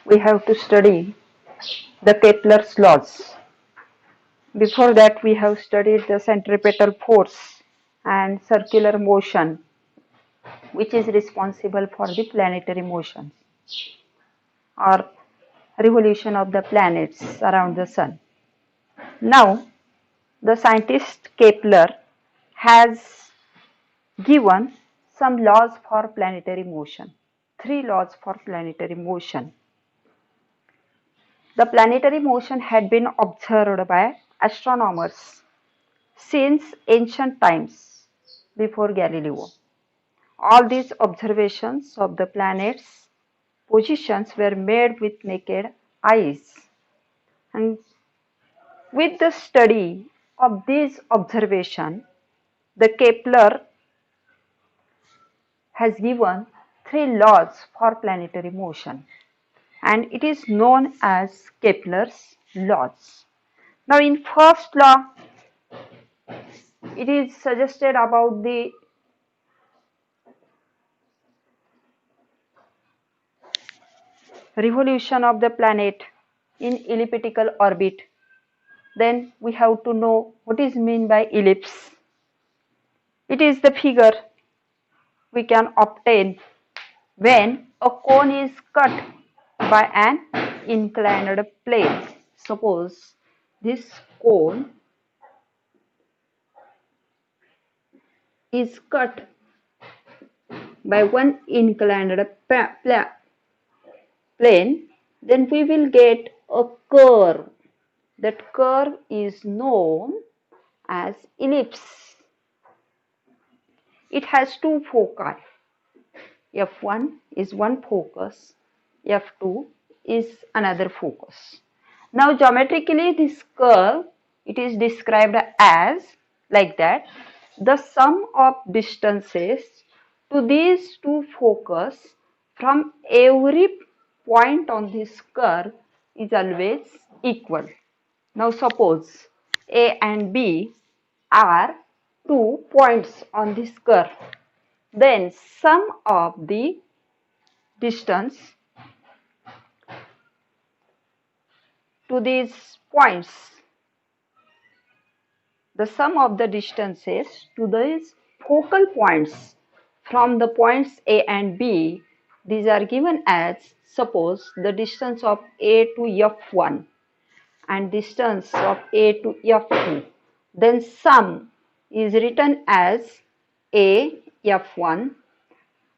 we have to study the Kepler's laws. Before that, we have studied the centripetal force and circular motion, which is responsible for the planetary motions or revolution of the planets around the sun. Now, the scientist Kepler has given some laws for planetary motion, three laws for planetary motion. The planetary motion had been observed by astronomers since ancient times before Galileo. All these observations of the planets' positions were made with naked eyes. And with the study of these observations, the Kepler has given three laws for planetary motion, and it is known as Kepler's laws. Now, in first law, it is suggested about the revolution of the planet in elliptical orbit. Then we have to know what is meant by ellipse. It is the figure we can obtain when a cone is cut by an inclined plane. Suppose this cone is cut by one inclined plane, then we will get a curve. That curve is known as ellipse. It has two foci. F1 is one focus, F2 is another focus. Now geometrically this curve, it is described as like that. The sum of distances to these two focus from every point on this curve is always equal. Now suppose A and B are 2 points on this curve. Then sum of the distance to these points, the sum of the distances to these focal points from the points A and B, these are given as, suppose the distance of A to F1 and distance of A to F2, then sum is written as A F1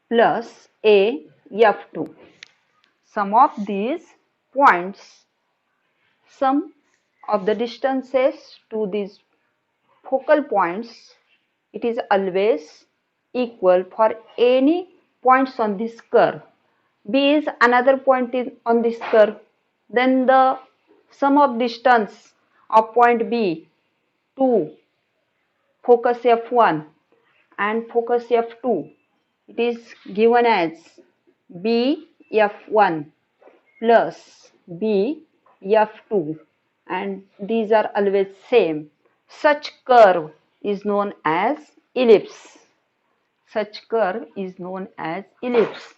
plus A F2. Sum of these points, sum of the distances to these focal points, it is always equal for any points on this curve. B is another point on this curve, then the sum of distance of point B to focus F1 and focus F2, it is given as B F1 plus B F2, and these are always same. Such curve is known as ellipse. Such curve is known as ellipse.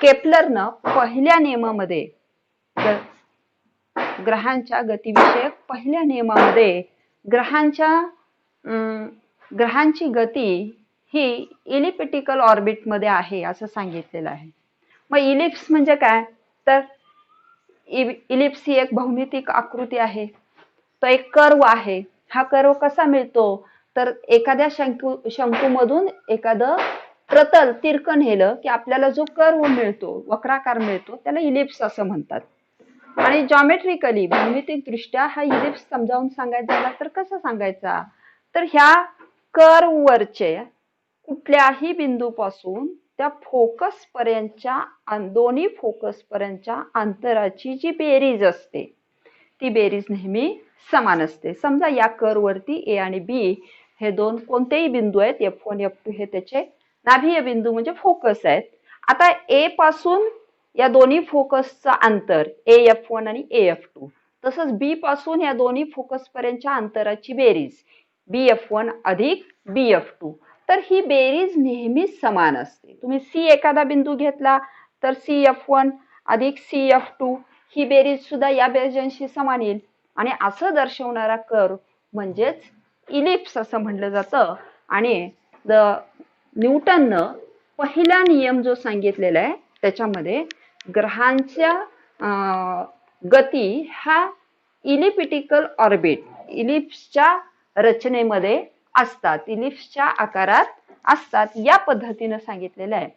केप्लरनं पहिल्या नियमामध्ये ग्रहांच्या गतीविषयक पहिल्या नियमामध्ये ग्रहांची गती ही elliptical orbit मध्ये आहे असं सांगितलेलं आहे. मग ellipse म्हणजे काय, तर इलिप्स ही एक भौमितिक आकृती आहे. तो एक कर्व आहे. हा कर्व कसा मिळतो, तर एखाद्या शंकूमधून एखादं प्रतल तिरक नेलं की आपल्याला जो कर्व मिळतो, वक्राकार मिळतो, त्याला इलिप्स असं म्हणतात. आणि जॉमेट्रिकली भौमितिक दृष्ट्या हा इलिप्स समजावून सांगायचा झाला तर कसं सांगायचा, तर ह्या कर्व वरचे कुठल्याही बिंदूपासून त्या फोकस पर्यंतच्या दोन्ही फोकस पर्यंतच्या अंतराची जी बेरीज असते ती बेरीज नेहमी समान असते. समजा या कर्व वरती ए आणि बी हे दोन कोणतेही बिंदू आहेत, F1 F2 हे त्याचे नाभिय बिंदू म्हणजे फोकस आहेत. आता ए पासून या दोन्ही फोकसचं अंतर AF1 आणि AF2, तसंच बी पासून या दोन्ही फोकस पर्यंतच्या अंतराची बेरीज BF1 अधिक BF2. तर ही बेरीज नेहमीच समान असते. तुम्ही सी एखादा बिंदू घेतला तर CF1 अधिक CF2 ही बेरीज सुद्धा या बेरजांशी समान येईल. आणि असं दर्शवणारा कर्व म्हणजेच इलिप्स असं म्हटलं जातं. आणि न्यूटननं पहिला नियम जो सांगितलेला आहे त्याच्यामध्ये ग्रहांच्या गती हा इलिप्टिकल ऑर्बिट इलिप्सच्या रचनेमध्ये असतात, इलिप्सच्या आकारात असतात, या पद्धतीने सांगितलेलं आहे.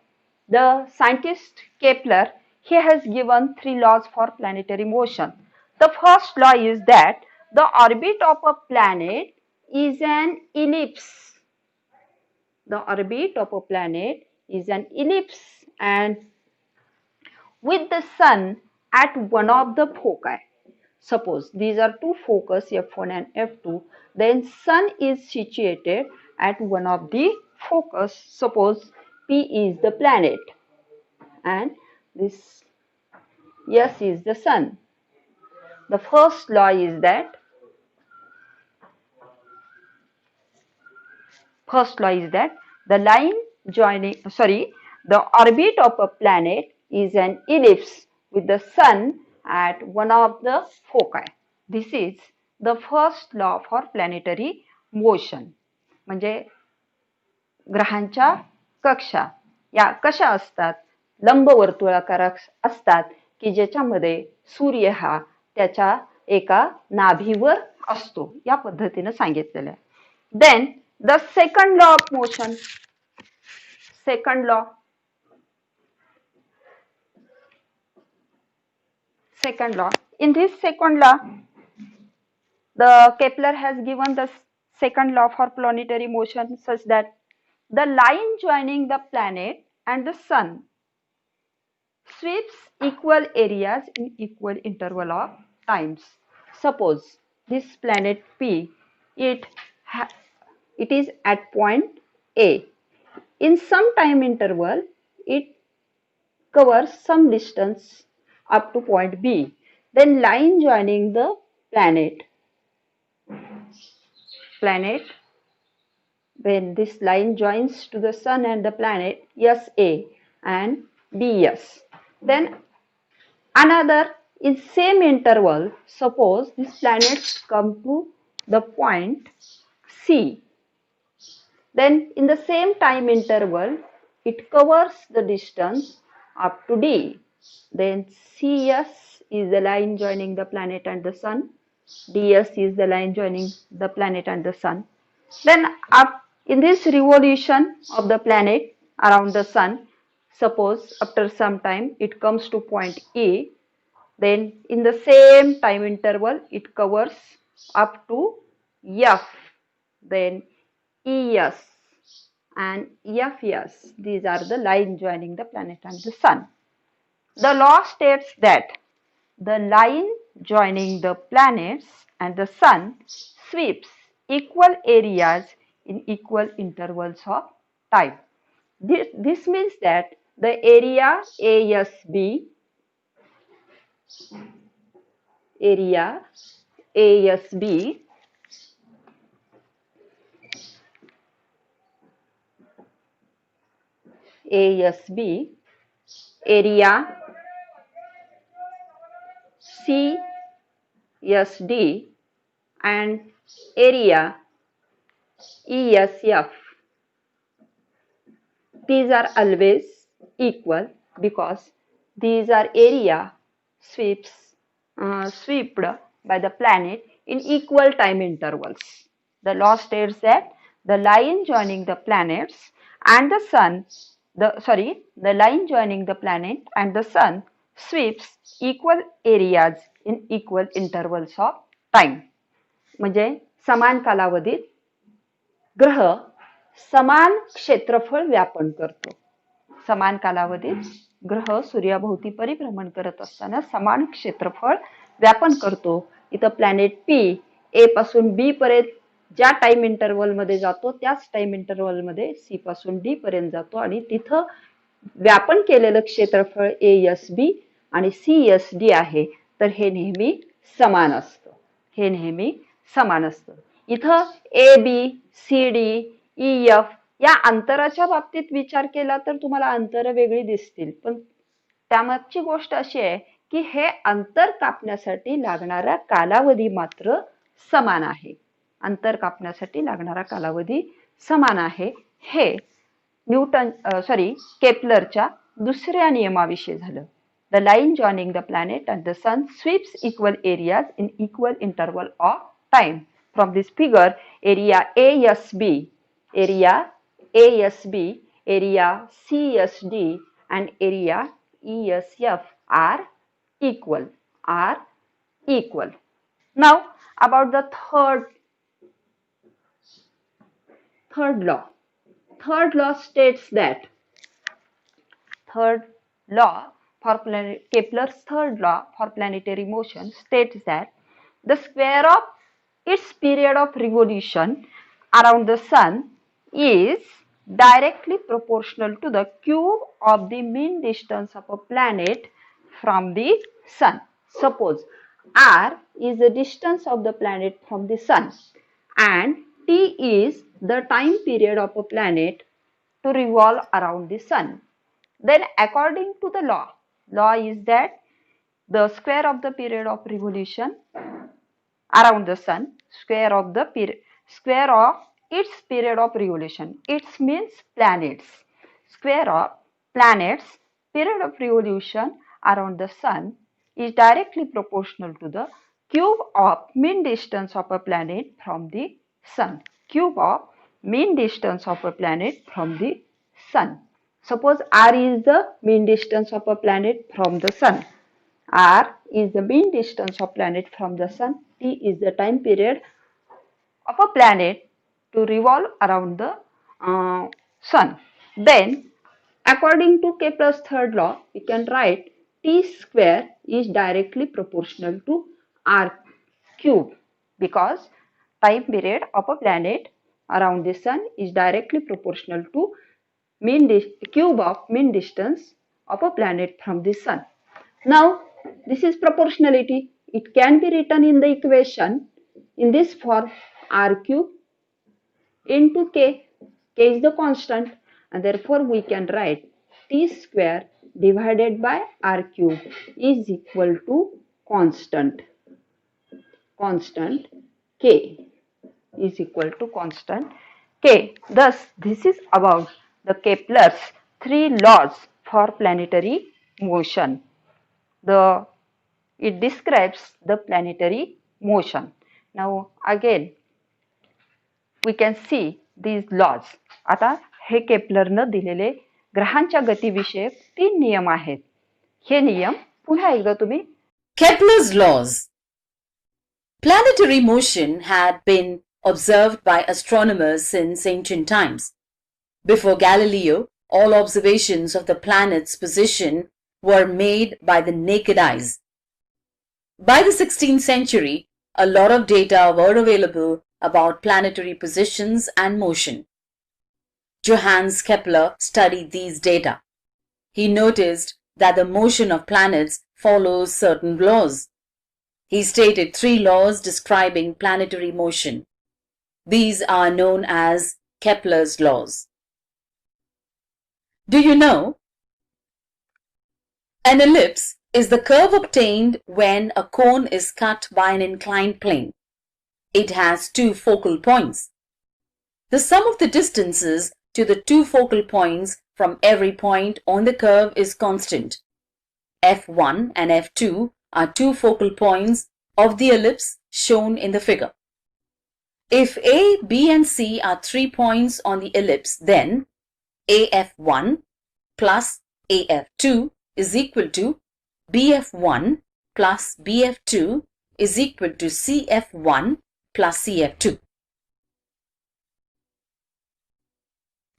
The scientist Kepler he has given 3 laws for planetary motion. The first law is that the orbit of a planet is an ellipse. The orbit of a planet is an ellipse and with the sun at one of the foci. Suppose these are two focus F1 and F2, then sun is situated at one of the focus. Suppose P is the planet and this S is the sun. The first law is that the line joining the orbit of a planet is an ellipse with the sun at one of the foci. This is the first law for planetary motion. म्हणजे ग्रहांच्या कक्षा या कशा असतात, लंबवर्तुळाकार असतात की ज्याच्यामध्ये सूर्य हा त्याच्या एका नाभीवर असतो, या पद्धतीने सांगितलेलं आहे. Then the second law of motion. Second law. In this second law, the Kepler has given the second law for planetary motion such that the line joining the planet and the sun sweeps equal areas in equal interval of times. Suppose this planet P, it is at point A. In some time interval, it covers some distance up to point B. Then line joining the planet, when this line joins to the sun and the planet, SA and BS. Then another in same interval, suppose these planets come to the point C. Then in the same time interval, it covers the distance up to D. Then CS is the line joining the planet and the sun. DS is the line joining the planet and the sun. Then in this revolution of the planet around the sun, suppose after some time it comes to point E. Then in the same time interval it covers up to F. Then ES and FS. These are the line joining the planet and the sun. The law states that the line joining the planets and the sun sweeps equal areas in equal intervals of time. This means that the area ASB area CSD and area ESF, these are always equal because these are area swept by the planet in equal time intervals. The law states that the line joining the planets and the sun, the line joining the planet and the sun sweeps equal areas in equal intervals of time. म्हणजे समान कालावधीत ग्रह समान क्षेत्रफळ व्यापन करतो. समान कालावधीत ग्रह सूर्याभोवती परिभ्रमण करत असताना समान क्षेत्रफळ व्यापन करतो. इथं प्लॅनेट पी ए पासून बी पर्यंत ज्या टाइम इंटरवल मध्ये जातो त्याच टाइम इंटरवल मध्ये सी पासून डी पर्यंत जातो आणि तिथं व्यापन केलेलं क्षेत्रफळ ASB आणि CSD आहे. तर हे नेहमी समान असतं. इथं AB, CD, EF या अंतराच्या बाबतीत विचार केला तर तुम्हाला अंतर वेगळी दिसतील, पण त्यामागची गोष्ट अशी आहे की हे अंतर कापण्यासाठी लागणारा कालावधी मात्र समान आहे. अंतर कापण्यासाठी लागणारा कालावधी समान आहे. हे केपलरच्या दुसऱ्या नियमाविषयी झालं. The line joining the planet and the sun sweeps equal areas in equal interval of time. From this figure, area ASB, area ASB, area CSD and area ESF are equal. Now about the third law. Third law states that Kepler's third law for planetary motion states that the square of its period of revolution around the sun is directly proportional to the cube of the mean distance of a planet from the sun. Suppose r is the distance of the planet from the sun and t is the time period of a planet to revolve around the sun. Then according to the law is that the square of the period of revolution around the sun, square of its period of revolution, it means planets. Square of planets period of revolution around the sun is directly proportional to the cube of mean distance of a planet from the sun. Cube of mean distance of a planet from the sun. Suppose r is the mean distance of a planet from the sun. R is the mean distance of planet from the sun. T is the time period of a planet to revolve around the sun. Then, according to Kepler's third law, we can write T square is directly proportional to R cube because time period of a planet around the sun is directly proportional to cube of mean distance of a planet from the sun. Now, this is proportionality. It can be written in the equation in this form r cube into k. K is the constant and therefore we can write t square divided by r cube is equal to constant k is equal to constant k. Thus, this is about the Kepler's three laws for planetary motion. It describes the planetary motion. Now again we can see these laws. आता हे केपलरनं दिलेले ग्रहांच्या गतीविषयक 3 नियम आहेत. हे नियम पुन्हा एकदा तुम्ही. Kepler's laws. Planetary motion had been observed by astronomers since ancient times. Before Galileo, all observations of the planet's position were made by the naked eyes. By the 16th century, a lot of data were available about planetary positions and motion. Johannes Kepler studied these data. He noticed that the motion of planets follows certain laws. He stated 3 laws describing planetary motion. These are known as Kepler's laws. Do you know? An ellipse is the curve obtained when a cone is cut by an inclined plane. It has 2 focal points. The sum of the distances to the 2 focal points from every point on the curve is constant. F1 and F2 are 2 focal points of the ellipse shown in the figure. If A, B and C are 3 points on the ellipse, then AF1 plus AF2 is equal to BF1 plus BF2 is equal to CF1 plus CF2.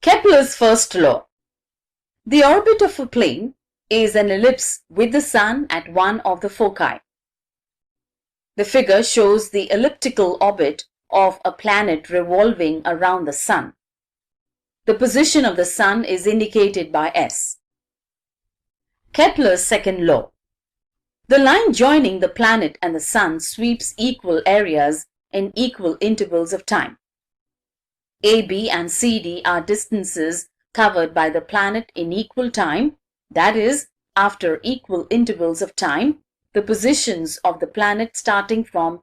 Kepler's first law. The orbit of a plane is an ellipse with the sun at one of the foci. The figure shows the elliptical orbit of a planet revolving around the sun. The position of the sun is indicated by S. Kepler's second law. The line joining the planet and the sun sweeps equal areas in equal intervals of time. AB and CD are distances covered by the planet in equal time, that is, after equal intervals of time, the positions of the planet starting from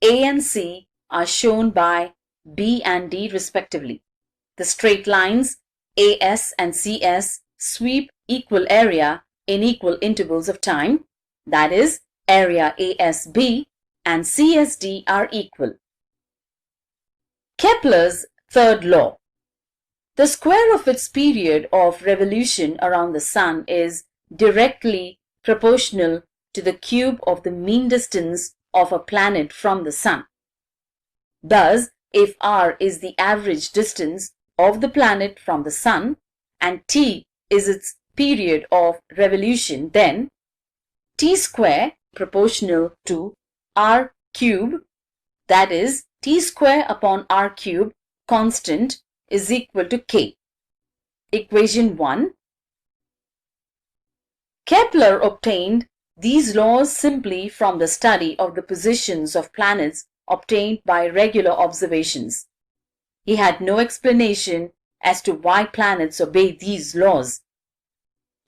A and C are shown by B and D respectively. The straight lines AS and CS sweep equal area in equal intervals of time, that is, area ASB and CSD are equal. Kepler's third law. The square of its period of revolution around the Sun is directly proportional to the cube of the mean distance of a planet from the Sun. Thus, if r is the average distance of the planet from the Sun and t is its period of revolution, then t square proportional to r cube, that is, t square upon r cube constant is equal to k. Equation 1. Kepler obtained these laws simply from the study of the positions of planets obtained by regular observations. He had no explanation as to why planets obey these laws.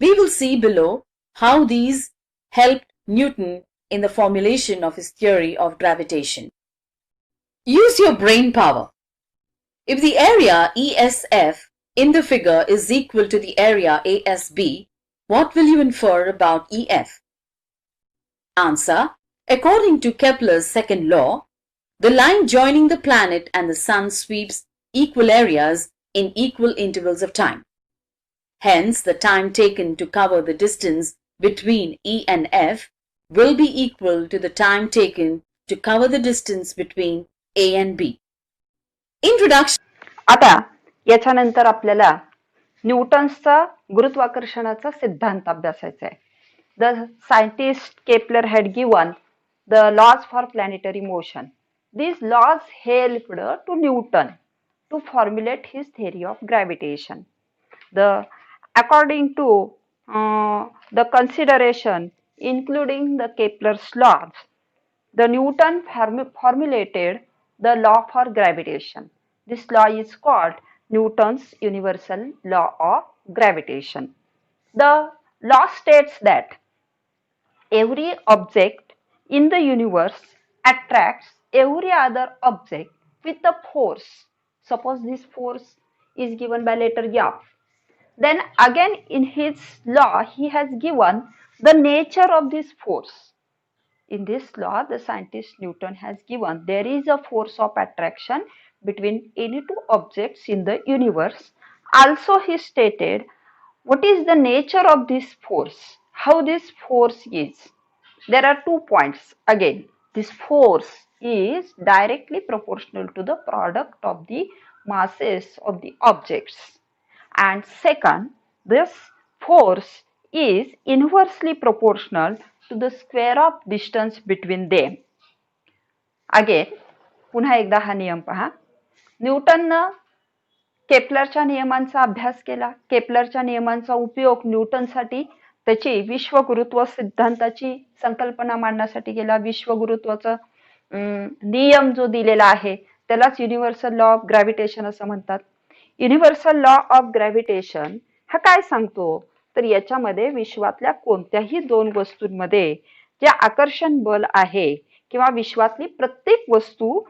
We will see below how these helped Newton in the formulation of his theory of gravitation. Use your brain power. If the area ESF in the figure is equal to the area ASB, what will you infer about EF? Answer. According to Kepler's second law, the line joining the planet and the Sun sweeps equal areas in equal intervals of time. Hence, the time taken to cover the distance between E and F will be equal to the time taken to cover the distance between A and B. Introduction. आता याच्यानंतर आपल्याला न्यूटन्सचा गुरुत्वाकर्षणाचा सिद्धांत अभ्यासायचा आहे. The scientist Kepler had given the laws for planetary motion. These laws helped to Newton to formulate his theory of gravitation. According to the consideration including the Kepler's laws, the Newton formulated the law for gravitation. This law is called Newton's universal law of gravitation. The law states that every object in the universe attracts every other object with a force. Suppose this force is given by letter F. Then again in his law he has given the nature of this force. In this law the scientist Newton has given there is a force of attraction between any two objects in the universe. Also he stated what is the nature of this force, how this force is. There are 2 points. Again, this force is directly proportional to the product of the masses of the objects. And second, this force is inversely proportional to the square of distance between them. Again, पुन्हा एकदा हा नियम पहा. न्यूटननं केपलरच्या नियमांचा अभ्यास केला. केपलरच्या नियमांचा उपयोग न्यूटनसाठी त्याची विश्वगुरुत्व सिद्धांताची संकल्पना मांडण्यासाठी केला. विश्वगुरुत्वाचा नियम जो दिलेला आहे त्यालाच युनिव्हर्सल लॉ ऑफ ग्रॅव्हिटेशन असं म्हणतात. युनिव्हर्सल लॉ ऑफ ग्रॅव्हिटेशन हा काय सांगतो तर याच्यामध्ये विश्वातल्या कोणत्याही दोन वस्तूंमध्ये जे आकर्षण बल आहे किंवा विश्वातली प्रत्येक वस्तू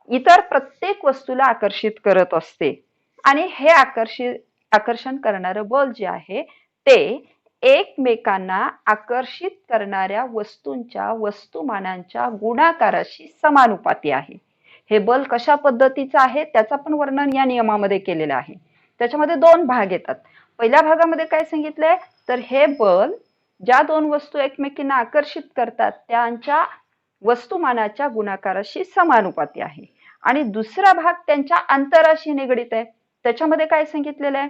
इतर प्रत्येक वस्तूला आकर्षित करत असते आणि हे आकर्षण करणारं बल जे आहे ते एकमेकांना आकर्षित करणाऱ्या वस्तूंच्या वस्तुमानांच्या गुणाकाराशी समानुपाती आहे. हे बल कशा पद्धतीचं आहे त्याचं पण वर्णन या नियमामध्ये केलेलं आहे. त्याच्यामध्ये 2 भाग येतात. पहिल्या भागामध्ये काय सांगितलंय तर हे बल ज्या 2 वस्तू एकमेकींना आकर्षित करतात त्यांच्या वस्तुमानाच्या गुणाकाराशी समानुपाती आहे आणि दुसरा भाग त्यांच्या अंतराशी निगडित आहे. त्याच्यामध्ये काय सांगितलेलं आहे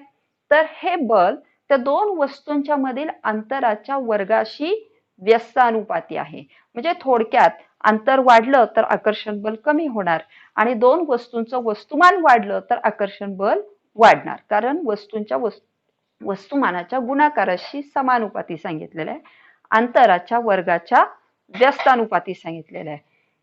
तर हे बल त्या 2 वस्तूंच्या मधील अंतराच्या वर्गाशी व्यस्तानुपाती आहे. म्हणजे थोडक्यात अंतर वाढलं तर आकर्षण बल कमी होणार आणि 2 वस्तूंचं वस्तुमान वाढलं तर आकर्षण बल वाढणार कारण वस्तूंच्या वस्तुमानाच्या गुणाकाराशी समानुपाती सांगितलेलं आहे. अंतराच्या वर्गाच्या व्यस्तानुपाती सांगितलेलं आहे.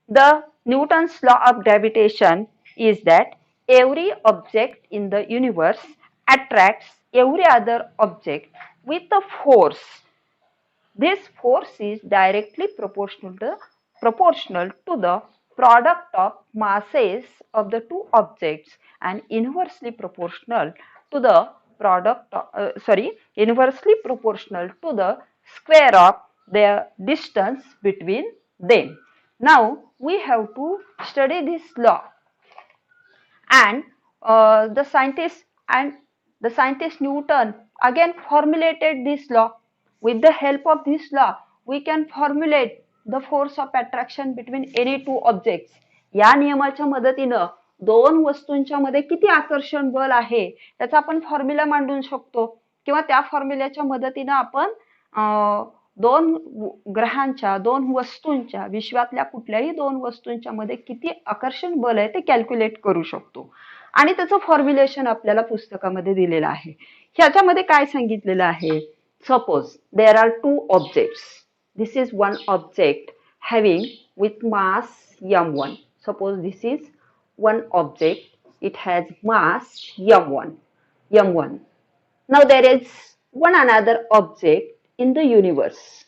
The Newton's law of gravitation is that every object in the universe attracts every other object with a force. This force is directly proportional to the product of masses of the two objects and inversely proportional to the inversely proportional to the square of the distance between them. Now we have to study this law, and the scientist Newton again formulated this law. With the help of this law we can formulate the force of attraction between any two objects. या नियमाच्या मदतीनं दोन वस्तूंच्या मध्ये किती आकर्षण बल आहे त्याचा आपण फॉर्म्युला मांडू शकतो, किंवा त्या फॉर्म्युल्याच्या मदतीनं आपण दोन ग्रहांच्या दोन वस्तूंच्या विश्वातल्या कुठल्याही दोन वस्तूंच्या मध्ये किती आकर्षण बल आहे ते कॅल्क्युलेट करू शकतो. आणि त्याचं फॉर्म्युलेशन आपल्याला पुस्तकामध्ये दिलेलं आहे. ह्याच्यामध्ये काय सांगितलेलं आहे, suppose there are two objects. This is one object having with mass m1. Suppose this is one object, it has mass m1. Now there is one another object in the universe.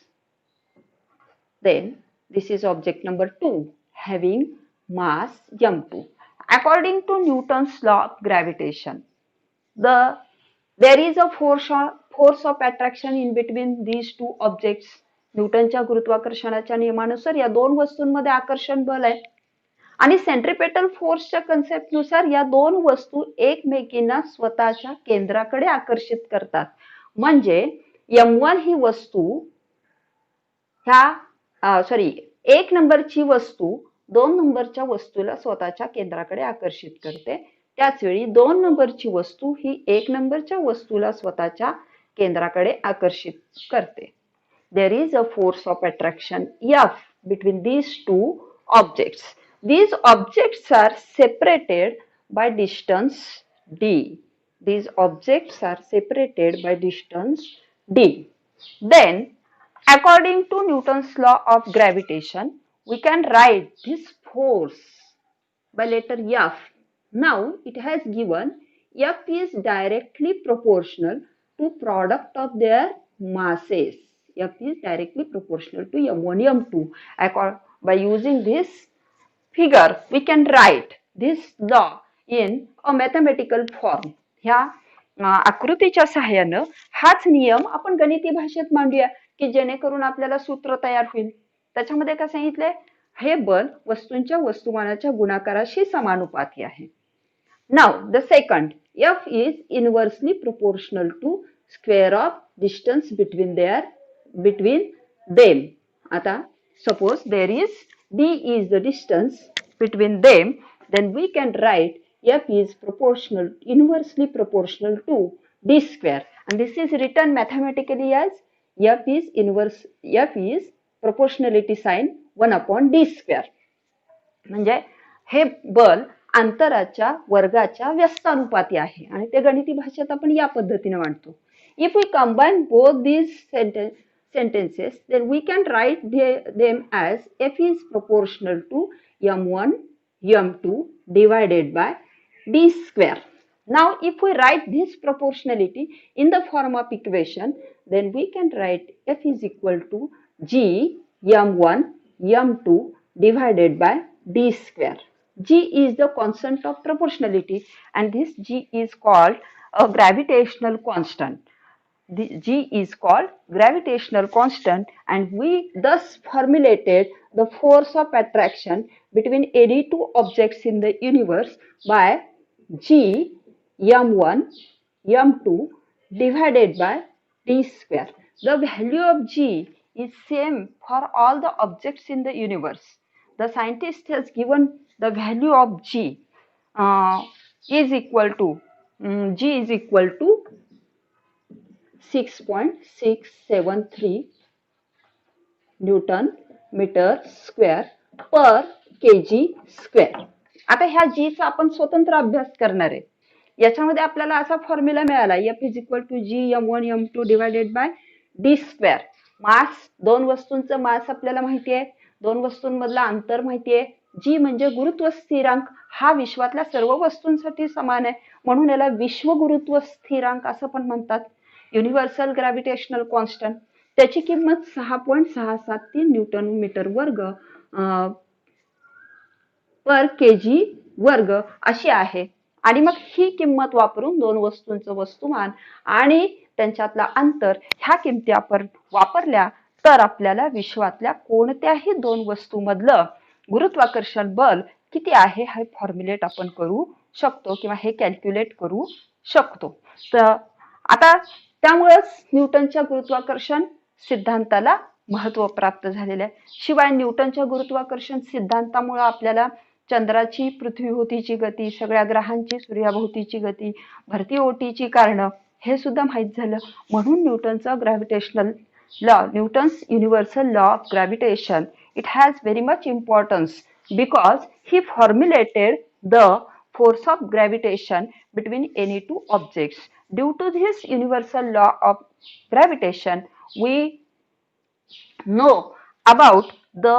Then this is object number 2 having mass m2. According to Newton's law of gravitation, there is a force of attraction in between these two objects. न्यूटनच्या गुरुत्वाकर्षणाच्या नियमानुसार या दोन वस्तूंमध्ये आकर्षण बल आहे, आणि centripetal फोर्सच्या कन्सेप्टनुसार या दोन वस्तू एकमेकींना स्वतःच्या केंद्राकडे आकर्षित करतात. म्हणजे m1 ही वस्तू एक नंबरची वस्तू दोन नंबरच्या वस्तूला स्वतःच्या केंद्राकडे आकर्षित करते. त्याच वेळी दोन नंबरची वस्तू ही एक नंबरच्या वस्तूला स्वतःच्या केंद्राकडे आकर्षित करते. There is a force of attraction F between these two objects. These objects are separated by distance d. These objects are separated by distance d. Then, according to Newton's law of gravitation, we can write this force by letter F. Now, it has given F is directly proportional to product of their masses. F is directly proportional to m1, m2. By using this figure, we can write this law in a mathematical form. ह्या आकृतीच्या सहाय्यानं हाच नियम आपण गणिती भाषेत मांडूया की जेणेकरून आपल्याला सूत्र तयार होईल. त्याच्यामध्ये काय सांगितलंय, हे बल वस्तूंच्या वस्तुमानाच्या गुणाकाराशी समानुपाती आहे. Now the second, F is inversely proportional to square of distance between them. आता suppose there is d is the distance between them, then we can write F is inversely proportional to d square, and this is written mathematically as F is proportionality sign 1 upon d square. म्हणजे हे बल अंतराच्या वर्गाच्या व्यस्तानुपाती आहे, आणि ते गणिती भाषेत आपण या पद्धतीने मांडतो. If we combine both these sentences, then we can write them as F is proportional to m1, m2 divided by d square. Now, if we write this proportionality in the form of equation, then we can write F is equal to g m1, m2 divided by d square. G is the constant of proportionality, and this G is called a gravitational constant. The G is called gravitational constant, and we thus formulated the force of attraction between any two objects in the universe by G m1 m2 divided by d square. The value of G is same for all the objects in the universe. The scientist has given the value of G is equal to 6.673 newton metre square per kg square. आता ह्या G चा आपण स्वतंत्र अभ्यास करणार आहे. याच्यामध्ये आपल्याला असा फॉर्म्युला मिळाला, F is equal to G m1 m2 divided by d square. मास, दोन वस्तूंचं मास आपल्याला माहिती आहे, दोन वस्तूंमधलं अंतर माहिती आहे, जी म्हणजे गुरुत्व स्थिरांक हा विश्वातल्या सर्व वस्तूंसाठी समान आहे, म्हणून याला विश्व गुरुत्व स्थिरांक असं पण म्हणतात. युनिव्हर्सल ग्रॅव्हिटेशनल कॉन्स्टंट त्याची किंमत 6.673 न्यूटन मीटर वर्ग पर केजी वर्ग अशी आहे. आणि मग ही किंमत वापरून दोन वस्तूंचं वस्तुमान आणि त्यांच्यातला अंतर ह्या किमती आपण वापरल्या तर आपल्याला विश्वातल्या कोणत्याही दोन वस्तूमधलं गुरुत्वाकर्षण बल किती आहे हे फॉर्म्युलेट आपण करू शकतो किंवा हे कॅल्क्युलेट करू शकतो. तर आता त्यामुळेच न्यूटनच्या गुरुत्वाकर्षण सिद्धांताला महत्व प्राप्त झालेलं आहे. शिवाय न्यूटनच्या गुरुत्वाकर्षण सिद्धांतामुळे आपल्याला चंद्राची पृथ्वीभोवतीची गती, सगळ्या ग्रहांची सूर्याभोवतीची गती, भरती ओटीची कारणं हे सुद्धा माहीत झालं. म्हणून न्यूटनचा gravitational law, Newton's universal law of gravitation, it has very much importance because he formulated the force of gravitation between any two objects. Due to this universal law of gravitation, we know about the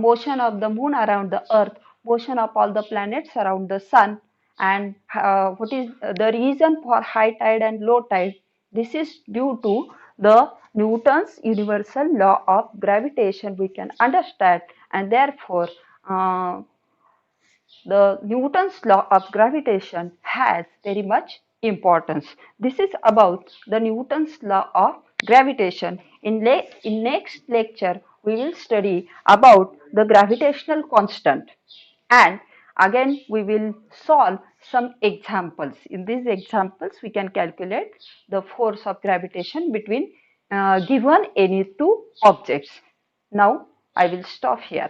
motion of the moon around the earth, motion of all the planets around the sun, and what is the reason for high tide and low tide. This is due to the Newton's universal law of gravitation we can understand, and therefore the Newton's law of gravitation has very much importance. This is about the Newton's law of gravitation. In next lecture, we will study about the gravitational constant, and again we will solve some examples. In these examples, we can calculate the force of gravitation between given any two objects. Now, I will stop here.